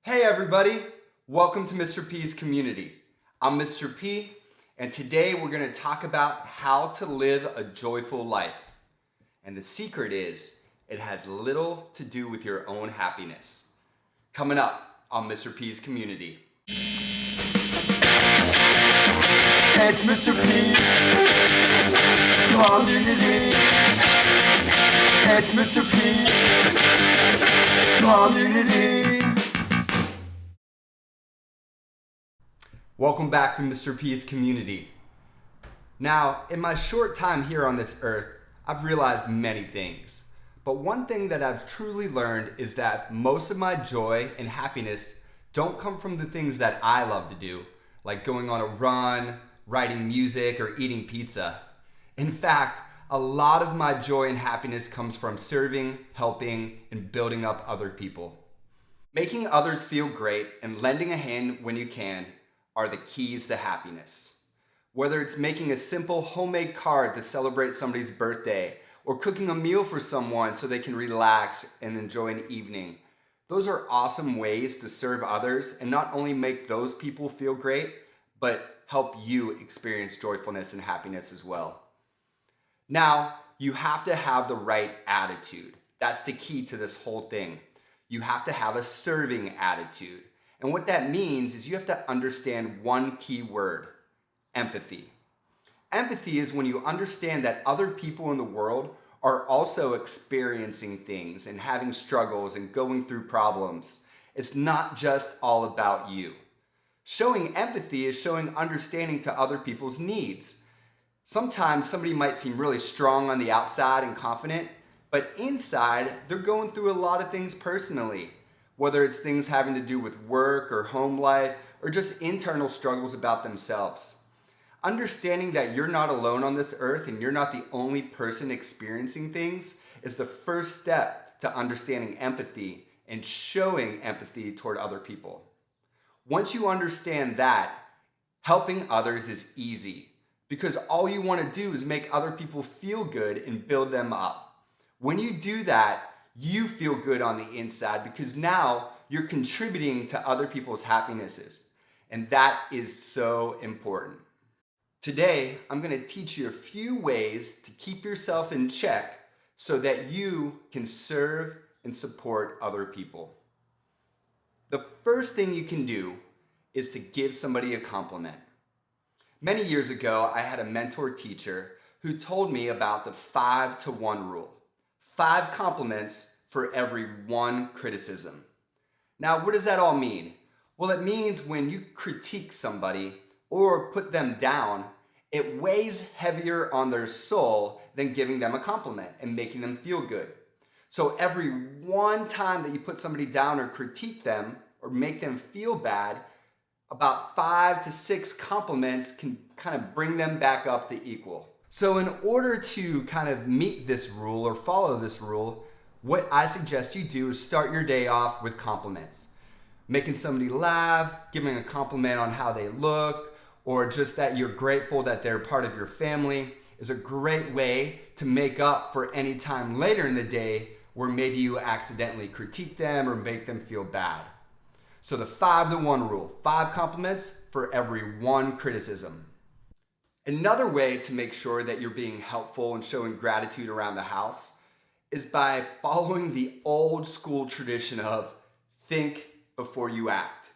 Hey everybody, welcome to Mr. P's community. I'm Mr. P, and today we're going to talk about how to live a joyful life. And the secret is, it has little to do with your own happiness. Coming up on Mr. P's community. It's Mr. P's community. It's Mr. P's community. Welcome back to Mr. P's community. Now, in my short time here on this earth, I've realized many things. But one thing that I've truly learned is that most of my joy and happiness don't come from the things that I love to do, like going on a run, writing music, or eating pizza. In fact, a lot of my joy and happiness comes from serving, helping, and building up other people. Making others feel great and lending a hand when you can are the keys to happiness. Whether it's making a simple homemade card to celebrate somebody's birthday, or cooking a meal for someone so they can relax and enjoy an evening, those are awesome ways to serve others and not only make those people feel great, but help you experience joyfulness and happiness as well. Now, you have to have the right attitude. That's the key to this whole thing. You have to have a serving attitude. And what that means is you have to understand one key word: empathy. Empathy is when you understand that other people in the world are also experiencing things and having struggles and going through problems. It's not just all about you. Showing empathy is showing understanding to other people's needs. Sometimes somebody might seem really strong on the outside and confident, but inside they're going through a lot of things personally. Whether it's things having to do with work or home life, or just internal struggles about themselves. Understanding that you're not alone on this earth and you're not the only person experiencing things is the first step to understanding empathy and showing empathy toward other people. Once you understand that, helping others is easy because all you want to do is make other people feel good and build them up. When you do that, you feel good on the inside because now you're contributing to other people's happinesses. And that is so important. Today, I'm going to teach you a few ways to keep yourself in check so that you can serve and support other people. The first thing you can do is to give somebody a compliment. Many years ago, I had a mentor teacher who told me about the 5-to-1 rule. 5 compliments for every 1 criticism. Now, what does that all mean? Well, it means when you critique somebody or put them down, it weighs heavier on their soul than giving them a compliment and making them feel good. So every 1 time that you put somebody down or critique them or make them feel bad, about 5 to 6 compliments can kind of bring them back up to equal. So in order to kind of meet this rule or follow this rule, what I suggest you do is start your day off with compliments. Making somebody laugh, giving a compliment on how they look, or just that you're grateful that they're part of your family is a great way to make up for any time later in the day where maybe you accidentally critique them or make them feel bad. So the 5-to-1 rule, 5 compliments for every 1 criticism. Another way to make sure that you're being helpful and showing gratitude around the house is by following the old school tradition of think before you act,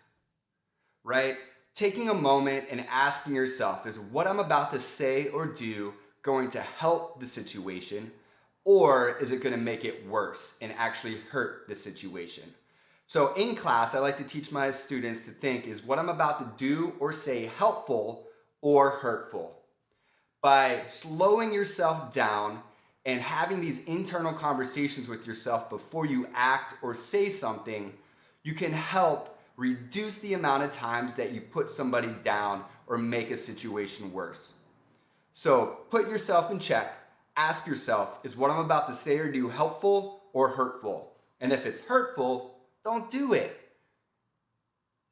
right? Taking a moment and asking yourself, is what I'm about to say or do going to help the situation, or is it going to make it worse and actually hurt the situation? So in class, I like to teach my students to think, is what I'm about to do or say helpful or hurtful? By slowing yourself down and having these internal conversations with yourself before you act or say something, you can help reduce the amount of times that you put somebody down or make a situation worse. So put yourself in check. Ask yourself, is what I'm about to say or do helpful or hurtful? And if it's hurtful, don't do it.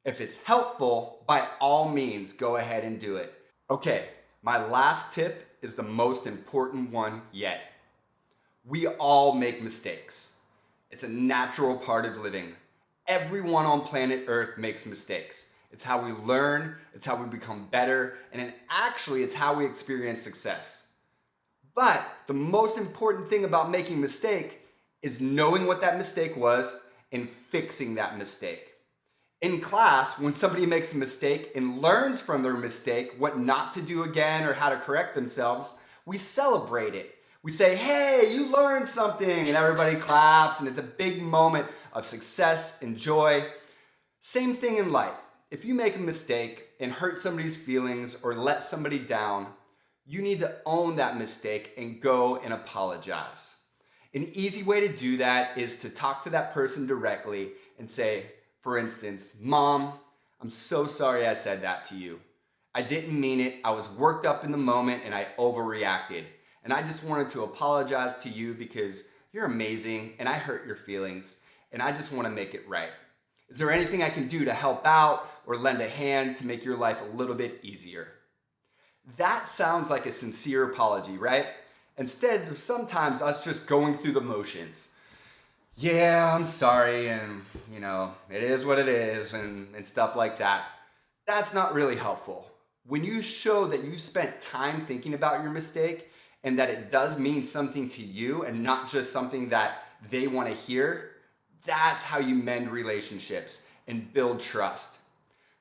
If it's helpful, by all means, go ahead and do it. Okay, my last tip is the most important one yet. We all make mistakes. It's a natural part of living. Everyone on planet Earth makes mistakes. It's how we learn, it's how we become better, and actually it's how we experience success. But the most important thing about making a mistake is knowing what that mistake was and fixing that mistake. In class, when somebody makes a mistake and learns from their mistake what not to do again or how to correct themselves, we celebrate it. We say, hey, you learned something, and everybody claps, and it's a big moment of success and joy. Same thing in life. If you make a mistake and hurt somebody's feelings or let somebody down, you need to own that mistake and go and apologize. An easy way to do that is to talk to that person directly and say, for instance, Mom, I'm so sorry I said that to you. I didn't mean it. I was worked up in the moment and I overreacted. And I just wanted to apologize to you because you're amazing and I hurt your feelings and I just want to make it right. Is there anything I can do to help out or lend a hand to make your life a little bit easier? That sounds like a sincere apology, right? Instead of sometimes us just going through the motions. Yeah, I'm sorry, and it is what it is, and stuff like that. That's not really helpful. When you show that you've spent time thinking about your mistake and that it does mean something to you and not just something that they want to hear, that's how you mend relationships and build trust.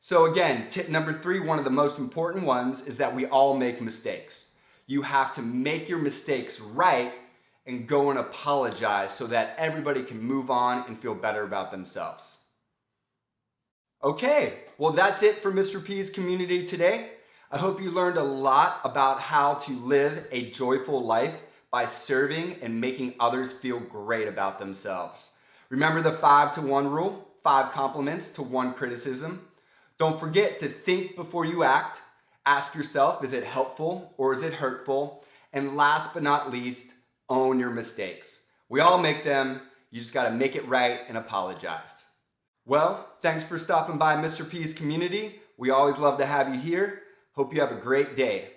So again, tip number 3, one of the most important ones, is that we all make mistakes. You have to make your mistakes right and go and apologize so that everybody can move on and feel better about themselves. Okay, well that's it for Mr. P's community today. I hope you learned a lot about how to live a joyful life by serving and making others feel great about themselves. Remember the 5-to-1 rule, 5 compliments to 1 criticism. Don't forget to think before you act. Ask yourself, is it helpful or is it hurtful? And last but not least, own your mistakes. We all make them. You just got to make it right and apologize. Well, thanks for stopping by Mr. P's community. We always love to have you here. Hope you have a great day.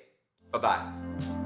Bye-bye.